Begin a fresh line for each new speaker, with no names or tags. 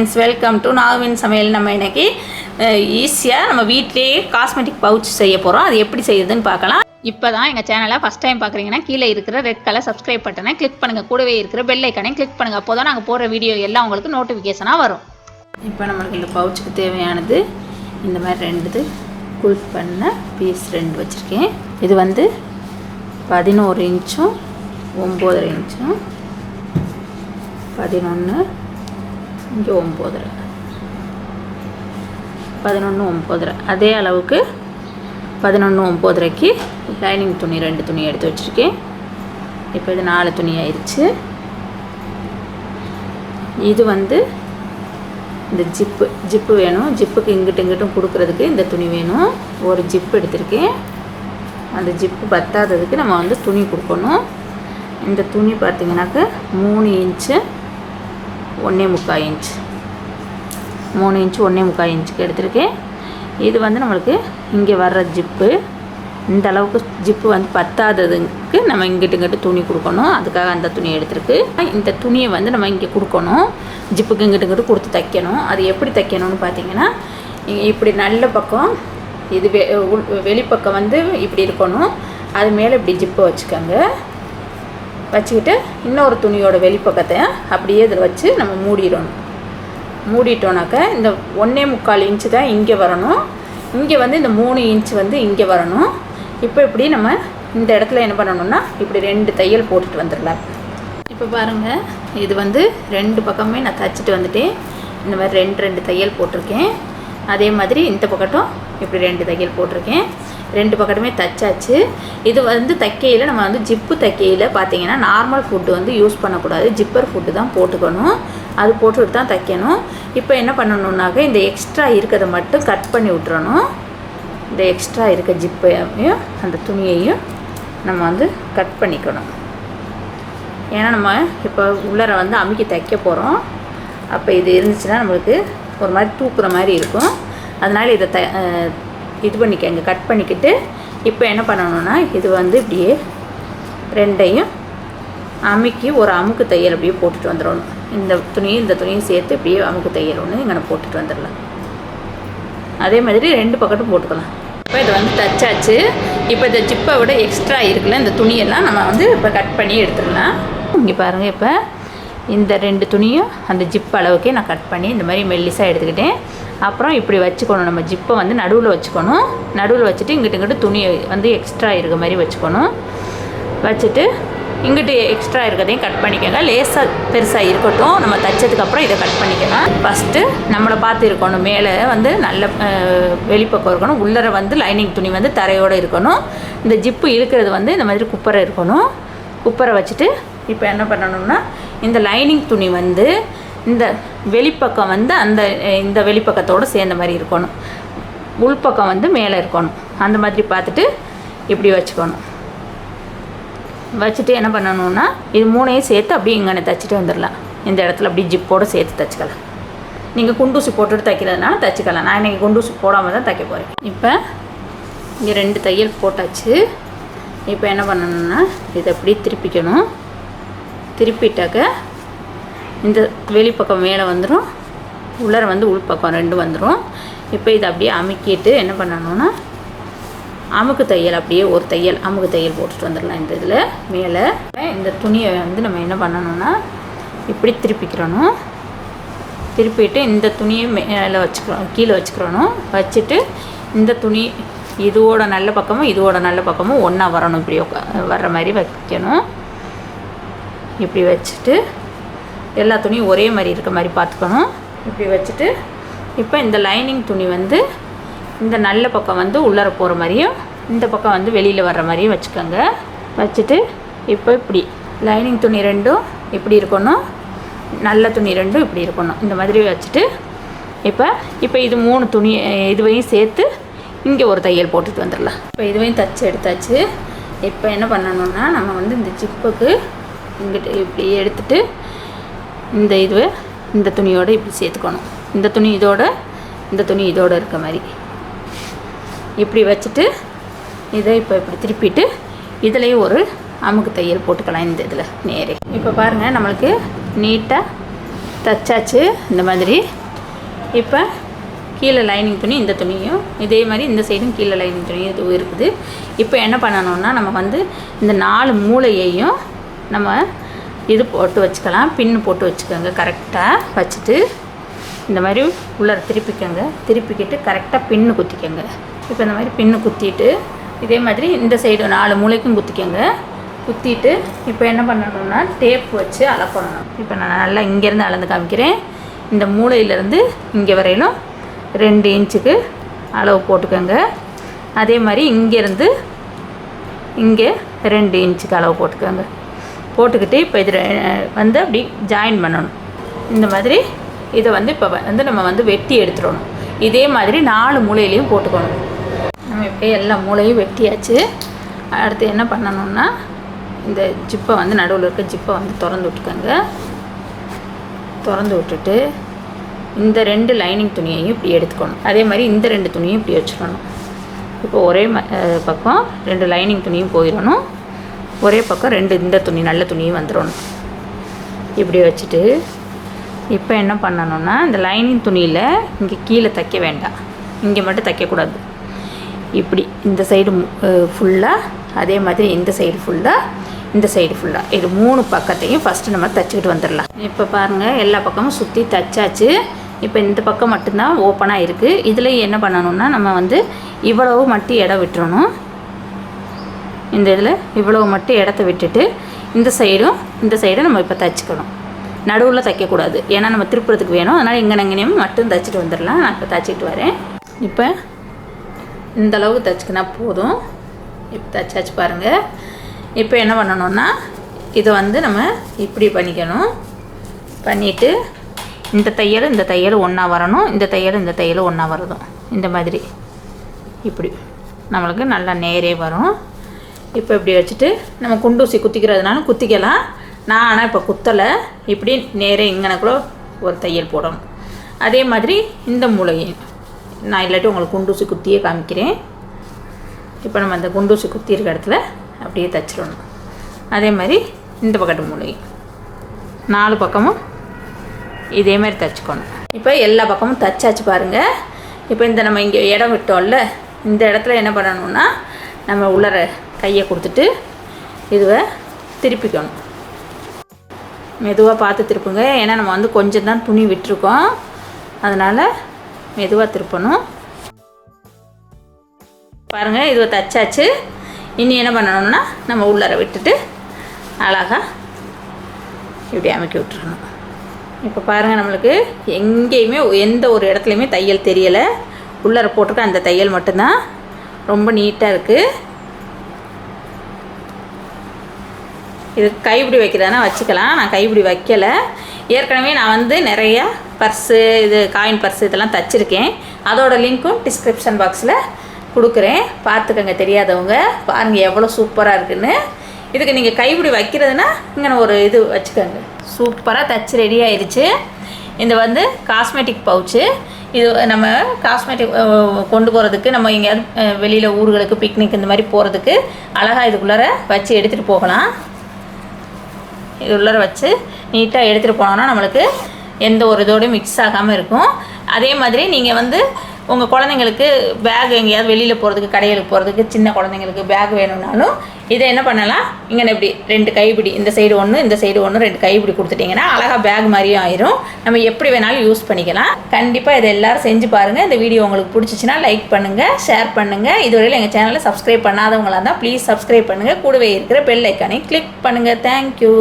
Friends, welcome to நாகவின் சமையல். நம்ம இன்றைக்கி ஈஸியாக நம்ம வீட்டிலேயே காஸ்மெட்டிக் பவுச் செய்ய போகிறோம். அது எப்படி செய்யுதுன்னு பார்க்கலாம். இப்போ தான் எங்கள் சேனலை ஃபஸ்ட் டைம் பார்க்குறீங்கன்னா கீழே இருக்கிற ரெட் கலர் சப்ஸ்கிரைப் பட்டனை கிளிக் பண்ணுங்கள். கூடவே இருக்கிற பெல் ஐக்கானையும் கிளிக் பண்ணுங்கள். அப்போ தான் நாங்கள் போடுற வீடியோ எல்லாம் உங்களுக்கு நோட்டிஃபிகேஷனாக வரும். இப்போ நம்மளுக்கு இந்த பவுச்சுக்கு தேவையானது இந்த மாதிரி 2 குல் பண்ண பீஸ் 2 வச்சுருக்கேன். இது வந்து 11 இன்ச்சும் 9.5 இன்ச்சும் 11 இங்கே 9.5 11 9.5 அதே அளவுக்கு 11 9.5க்கு லைனிங் துணி 2 துணி எடுத்து வச்சுருக்கேன். இப்போ இது 4 துணி ஆயிடுச்சு. இது வந்து இந்த ஜிப்பு வேணும். ஜிப்புக்கு இங்கிட்டும் கொடுக்குறதுக்கு இந்த துணி வேணும். ஒரு ஜிப்பு எடுத்திருக்கேன். அந்த ஜிப்பு பத்தாததுக்கு நம்ம வந்து துணி கொடுக்கணும். இந்த துணி பார்த்திங்கனாக்கா 3 இன்ச்சு 1.25 இன்ச் 3 இன்ச்சு 1.25 இன்ச்சுக்கு எடுத்திருக்கேன். இது வந்து நம்மளுக்கு இங்கே வர்ற ஜிப்பு. இந்த அளவுக்கு ஜிப்பு வந்து பத்தாததுக்கு நம்ம இங்கிட்டு துணி கொடுக்கணும். அதுக்காக அந்த துணி எடுத்துருக்கு. இந்த துணியை வந்து நம்ம இங்கே கொடுக்கணும். ஜிப்புக்கு இங்கிட்டு கொடுத்து தைக்கணும். அது எப்படி தைக்கணும்னு பார்த்தீங்கன்னா, இப்படி நல்ல பக்கம் இது வெளிப்பக்கம் வந்து இப்படி இருக்கணும். அது மேலே இப்படி ஜிப்பை வச்சுக்கோங்க. வச்சுக்கிட்டு இன்னொரு துணியோட வெளிப்பக்கத்தை அப்படியே இதில் வச்சு நம்ம மூடிடணும். மூடிட்டோன்னாக்கா இந்த 1.25 இன்ச்சு தான் இங்கே வரணும். இங்கே வந்து இந்த 3 இன்ச்சு வந்து இங்கே வரணும். இப்போ இப்படி நம்ம இந்த இடத்துல என்ன பண்ணணும்னா இப்படி 2 தையல் போட்டுட்டு வந்துடலாம். இப்போ பாருங்கள், இது வந்து 2 பக்கமே நான் தைச்சிட்டு வந்துட்டேன். இந்த மாதிரி 2 தையல் போட்டிருக்கேன். அதே மாதிரி இந்த பக்கட்டும் இப்படி 2 தையல் போட்டிருக்கேன். 2 பக்கத்துமே தைச்சாச்சு. இது வந்து தைக்கையில் நம்ம வந்து ஜிப்பு தைக்கையில் பார்த்தீங்கன்னா நார்மல் ஃபுட்டு வந்து யூஸ் பண்ணக்கூடாது. ஜிப்பர் ஃபுட்டு தான் போட்டுக்கணும். அது போட்டுட்டு தான் தைக்கணும். இப்போ என்ன பண்ணணுன்னாக்க இந்த எக்ஸ்ட்ரா இருக்கிறத மட்டும் கட் பண்ணி விட்டுறணும். இந்த எக்ஸ்ட்ரா இருக்க ஜிப்பையும் அந்த துணியையும் நம்ம வந்து கட் பண்ணிக்கணும். ஏன்னா நம்ம இப்போ உள்ளர வந்து அமுக்கி தைக்க போகிறோம். அப்போ இது இருந்துச்சுன்னா நம்மளுக்கு ஒரு மாதிரி தூக்குற மாதிரி இருக்கும். அதனால் இதை இது பண்ணிக்கங்க, கட் பண்ணிக்கிட்டு இப்போ என்ன பண்ணணும்னா இது வந்து இப்படியே 2ஐயும் அமுக்கி ஒரு அமுக்கு தையல் அப்படியே போட்டுட்டு வந்துடணும். இந்த துணியும் சேர்த்து இப்படியே அமுக்கு தையல் ஒன்று இங்கே போட்டுட்டு வந்துடலாம். அதே மாதிரி 2 பக்கட்டும் போட்டுக்கலாம். இப்போ இதை வந்து தைச்சாச்சு. இப்போ இந்த ஜிப்பை விட எக்ஸ்ட்ரா இருக்குல்ல இந்த துணியெல்லாம் நம்ம வந்து இப்போ கட் பண்ணி எடுத்துடலாம். இங்கே பாருங்கள், இப்போ இந்த 2 துணியும் அந்த ஜிப் அளவுக்கே நான் கட் பண்ணி இந்த மாதிரி மெல்லிஸாக எடுத்துக்கிட்டேன். அப்புறம் இப்படி வச்சுக்கணும். நம்ம ஜிப்பை வந்து நடுவில் வச்சுக்கணும். நடுவில் வச்சுட்டு இங்கிட்டு துணியை வந்து எக்ஸ்ட்ரா இருக்க மாதிரி வச்சுக்கணும். வச்சுட்டு இங்கிட்டு எக்ஸ்ட்ரா இருக்கிறதையும் கட் பண்ணிக்கோங்க. லேசாக பெருசாக இருக்கட்டும். நம்ம தைச்சதுக்கப்புறம் இதை கட் பண்ணிக்கலாம். ஃபஸ்ட்டு நம்மளை பார்த்து இருக்கணும். மேலே வந்து நல்ல வெளிப்பக்கம் இருக்கணும். உள்ளர வந்து லைனிங் துணி வந்து தரையோடு இருக்கணும். இந்த ஜிப்பு இருக்கிறது வந்து இந்த மாதிரி குப்பரை இருக்கணும். குப்பரை வச்சுட்டு இப்போ என்ன பண்ணணும்னா இந்த லைனிங் துணி வந்து இந்த வெளிப்பக்கம் வந்து இந்த வெளிப்பக்கத்தோடு சேர்ந்த மாதிரி இருக்கணும். உள்பக்கம் வந்து மேலே இருக்கணும். அந்த மாதிரி பார்த்துட்டு இப்படி வச்சுக்கணும். வச்சுட்டு என்ன பண்ணணும்னா இது 3ஐயும் சேர்த்து அப்படியே இங்கே தைச்சிட்டு வந்துடலாம். இந்த இடத்துல அப்படி ஜிப்போடு சேர்த்து தைச்சிக்கலாம். நீங்கள் குண்டூசி போட்டுட்டு தைக்கிறதுனால தைச்சிக்கலாம். நான் இன்றைக்கி குண்டூசி போடாமல் தான் தைக்க போகிறேன். இப்போ இங்கே 2 தையல் போட்டாச்சு. இப்போ என்ன பண்ணணும்னா இதை அப்படியே திருப்பிக்கணும். திருப்பிட்டாக்க இந்த வெளிப்பக்கம் மேலே வந்துடும். உள்ளர வந்து உள்பக்கம் 2 வந்துடும். இப்போ இதை அப்படியே அமுக்கிட்டு என்ன பண்ணணும்னா அமுக்கு தையல் அப்படியே ஒரு தையல் அமுக்கு தையல் போட்டுட்டு வந்துடலாம். இந்த இதில் மேலே இந்த துணியை வந்து நம்ம என்ன பண்ணணும்னா இப்படி திருப்பிக்கிறணும். திருப்பிட்டு இந்த துணியை மேலே கீழே வச்சுக்கிறணும். வச்சுட்டு இந்த துணி இதோட நல்ல பக்கமும் ஒன்றா வரணும். இப்படி வர்ற மாதிரி வைக்கணும். இப்படி வச்சுட்டு எல்லா துணியும் ஒரே மாதிரி இருக்க மாதிரி பார்த்துக்கணும். இப்படி வச்சுட்டு இப்போ இந்த லைனிங் துணி வந்து இந்த நல்ல பக்கம் வந்து உள்ளர போகிற மாதிரியும் இந்த பக்கம் வந்து வெளியில் வர்ற மாதிரியும் வச்சுக்கோங்க. வச்சுட்டு இப்போ இப்படி லைனிங் துணி 2ம் இப்படி இருக்கணும். நல்ல துணி 2ம் இப்படி இருக்கணும். இந்த மாதிரி வச்சுட்டு இப்போ இது 3 துணி இதுவையும் சேர்த்து இங்கே ஒரு தையல் போட்டுட்டு வந்துடலாம். இப்போ இதுவையும் தைச்சி எடுத்தாச்சு. இப்போ என்ன பண்ணணும்னா நம்ம வந்து இந்த ஜிப்புக்கு இங்கிட்டு இப்படி எடுத்துகிட்டு இந்த துணியோடு இப்படி சேர்த்துக்கணும். இந்த துணி இதோட இருக்க மாதிரி இப்படி வச்சுட்டு இதை இப்போ இப்படி திருப்பிட்டு இதுலேயும் ஒரு அமுக்கு தையல் போட்டுக்கலாம். இந்த இதில் நேரே இப்போ பாருங்கள், நம்மளுக்கு நீட்டாக தச்சாச்சு. இந்த மாதிரி இப்போ கீழே லைனிங் துணி இந்த துணியும் இதே மாதிரி இந்த சைடும் கீழே லைனிங் துணியும் இது இருக்குது. இப்போ என்ன பண்ணணும்னா நம்ம வந்து இந்த 4 மூலையையும் நம்ம இது போட்டு வச்சுக்கலாம். பின்னு போட்டு வச்சுக்கோங்க. கரெக்டாக வச்சுட்டு இந்த மாதிரி உள்ளே திருப்பிக்கோங்க. திருப்பிக்கிட்டு கரெக்டாக பின்னு குத்திக்கோங்க. இப்போ இந்த மாதிரி பின்னு குத்திட்டு இதே மாதிரி இந்த சைடு 4 மூலைக்கும் குத்திக்கோங்க. குத்திட்டு இப்போ என்ன பண்ணணும்னா டேப் வச்சு அளக்கணும். இப்போ நான் நல்லா இங்கேருந்து அளந்து காமிக்கிறேன். இந்த மூலையிலேருந்து இங்கே வரையிலும் 2 இன்ச்சுக்கு அளவு போட்டுக்கோங்க. அதே மாதிரி இங்கேருந்து இங்கே 2 இன்ச்சுக்கு அளவு போட்டுக்கோங்க. போட்டுக்கிட்டு இப்போ இது வந்து அப்படி ஜாயின் பண்ணணும். இந்த மாதிரி இதை வந்து இப்போ வந்து நம்ம வந்து வெட்டி எடுத்துடணும். இதே மாதிரி 4 மூலையிலையும் போட்டுக்கணும். நம்ம இப்போ எல்லா மூலையும் வெட்டியாச்சு. அடுத்து என்ன பண்ணணும்னா இந்த ஜிப்பை வந்து நடுவில் இருக்க ஜிப்பை வந்து திறந்து விட்டுக்கோங்க. திறந்து விட்டுட்டு இந்த 2 லைனிங் துணியையும் இப்படி எடுத்துக்கணும். அதே மாதிரி இந்த 2 துணியும் இப்படி வச்சுக்கணும். இப்போ ஒரே பக்கம் 2 லைனிங் துணியும் போயிடணும். ஒரே பக்கம் 2 இந்த துணி நல்ல துணியும் வந்துடணும். இப்படி வச்சுட்டு இப்போ என்ன பண்ணணும்னா இந்த லைனிங் துணியில் இங்கே கீழே தைக்க வேண்டாம். இங்கே மட்டும் தைக்கக்கூடாது. இப்படி இந்த சைடு ஃபுல்லாக, அதே மாதிரி இந்த சைடு ஃபுல்லாக, இந்த சைடு ஃபுல்லாக, இது 3 பக்கத்தையும் ஃபஸ்ட்டு நம்ம தைச்சிக்கிட்டு வந்துடலாம். இப்போ பாருங்கள் எல்லா பக்கமும் சுற்றி தைச்சாச்சு. இப்போ இந்த பக்கம் மட்டும்தான் ஓப்பனாக இருக்குது. இதில் என்ன பண்ணணும்னா நம்ம வந்து இவ்வளவு மட்டும் இடம் விட்டுறணும். இந்த இதில் இவ்வளவு மட்டும் இடத்த விட்டுட்டு இந்த சைடும் நம்ம இப்போ தைச்சிக்கணும். நடுவில் தைக்கக்கூடாது. ஏன்னா நம்ம திருப்புறதுக்கு வேணும். அதனால் இங்கேயும் மட்டும் தைச்சிட்டு வந்துடலாம். நான் இப்போ தைச்சிட்டு வரேன். இப்போ இந்த அளவுக்கு தைச்சிக்கினா போதும். இப்போ தைச்சாச்சு பாருங்கள். இப்போ என்ன பண்ணணும்னா இதை வந்து நம்ம இப்படி பண்ணிக்கணும். பண்ணிவிட்டு இந்த தையல் ஒன்றா வரணும். இந்த தையல் ஒன்றா வரதும். இந்த மாதிரி இப்படி நம்மளுக்கு நல்லா நேரே வரும். இப்போ இப்படி வச்சுட்டு நம்ம குண்டூசி குத்திக்கிறதுனால குத்திக்கலாம். நான் ஆனால் இப்போ குத்தலை. இப்படி நேரே இங்கனக்குள்ள ஒரு தையல் போடணும். அதே மாதிரி இந்த மூலையும் நான் இல்லாட்டி உங்களுக்கு குண்டூசி குத்தியே காமிக்கிறேன். இப்போ நம்ம அந்த குண்டூசி குத்தி இருக்க இடத்துல அப்படியே தைச்சிடணும். அதே மாதிரி இந்த பக்கத்து மூலையும் 4 பக்கமும் இதே மாதிரி தைச்சிக்கணும். இப்போ எல்லா பக்கமும் தைச்சாச்சு பாருங்கள். இப்போ இந்த நம்ம இங்கே இடம் விட்டோம்ல, இந்த இடத்துல என்ன பண்ணணும்னா நம்ம உள்ளர கையை கொடுத்துட்டு இதுவை திருப்பிக்கணும். மெதுவாக பார்த்து திருப்புங்க. ஏன்னா நம்ம வந்து கொஞ்சம் தான் துணி விட்டுருக்கோம். அதனால் மெதுவாக திருப்பணும். பாருங்கள் இதுவை தைச்சாச்சு. இனி என்ன பண்ணணும்னா நம்ம உள்ளர விட்டுட்டு அழகாக இப்படி அமைக்கி விட்டுறணும். இப்போ பாருங்கள் நம்மளுக்கு எங்கேயுமே எந்த ஒரு இடத்துலையுமே தையல் தெரியலை. உள்ளர போட்டிருக்க அந்த தையல் மட்டும்தான் ரொம்ப நீட்டாக இருக்குது. இது கைப்பிடி வைக்கிறதுனா வச்சுக்கலாம். நான் கைப்பிடி வைக்கலை. ஏற்கனவே நான் வந்து நிறையா பர்ஸு, இது காயின் பர்ஸு இதெல்லாம் தைச்சிருக்கேன். அதோட லிங்க்கும் டிஸ்கிரிப்ஷன் பாக்ஸில் கொடுக்குறேன். பார்த்துக்கங்க தெரியாதவங்க. பாருங்கள் எவ்வளோ சூப்பராக இருக்குதுன்னு. இதுக்கு நீங்கள் கைப்பிடி வைக்கிறதுனா இங்கே ஒரு இது வச்சுக்கோங்க. சூப்பராக தைச்சி ரெடி ஆயிடுச்சு. இது வந்து காஸ்மெட்டிக் பவுச்சு. இது நம்ம காஸ்மெட்டிக் கொண்டு போகிறதுக்கு, நம்ம எங்கேயாவது வெளியில் ஊர்களுக்கு பிக்னிக் இந்த மாதிரி போகிறதுக்கு அழகாக இதுக்குள்ளார வச்சு எடுத்துகிட்டு போகலாம். இது உள்ளார வச்சு நீட்டாக எடுத்துகிட்டு போனோன்னா நம்மளுக்கு எந்த ஒரு இதோடையும் மிக்ஸ் ஆகாமல் இருக்கும். அதே மாதிரி நீங்கள் வந்து உங்கள் குழந்தைங்களுக்கு பேக் எங்கேயாவது வெளியில் போகிறதுக்கு, கடைகளுக்கு போகிறதுக்கு, சின்ன குழந்தைங்களுக்கு பேக் வேணும்னாலும் இதை என்ன பண்ணலாம், இங்கே இப்படி 2 கைப்பிடி, இந்த சைடு ஒன்று இந்த சைடு ஒன்று 2 கைப்பிடி கொடுத்துட்டிங்கன்னா அழகாக பேக் மாதிரியும் ஆயிரும். நம்ம எப்படி வேணாலும் யூஸ் பண்ணிக்கலாம். கண்டிப்பாக இதை எல்லோரும் செஞ்சு பாருங்கள். இந்த வீடியோ உங்களுக்கு பிடிச்சிச்சின்னா லைக் பண்ணுங்கள், ஷேர் பண்ணுங்கள். இதுவரையில் எங்கள் சேனலை சப்ஸ்கிரைப் பண்ணாதவங்களாக இருந்தால் ப்ளீஸ் சப்ஸ்கிரைப் பண்ணுங்கள். கூடவே இருக்கிற பெல் ஐக்கானை கிளிக் பண்ணுங்கள். தேங்க்யூ.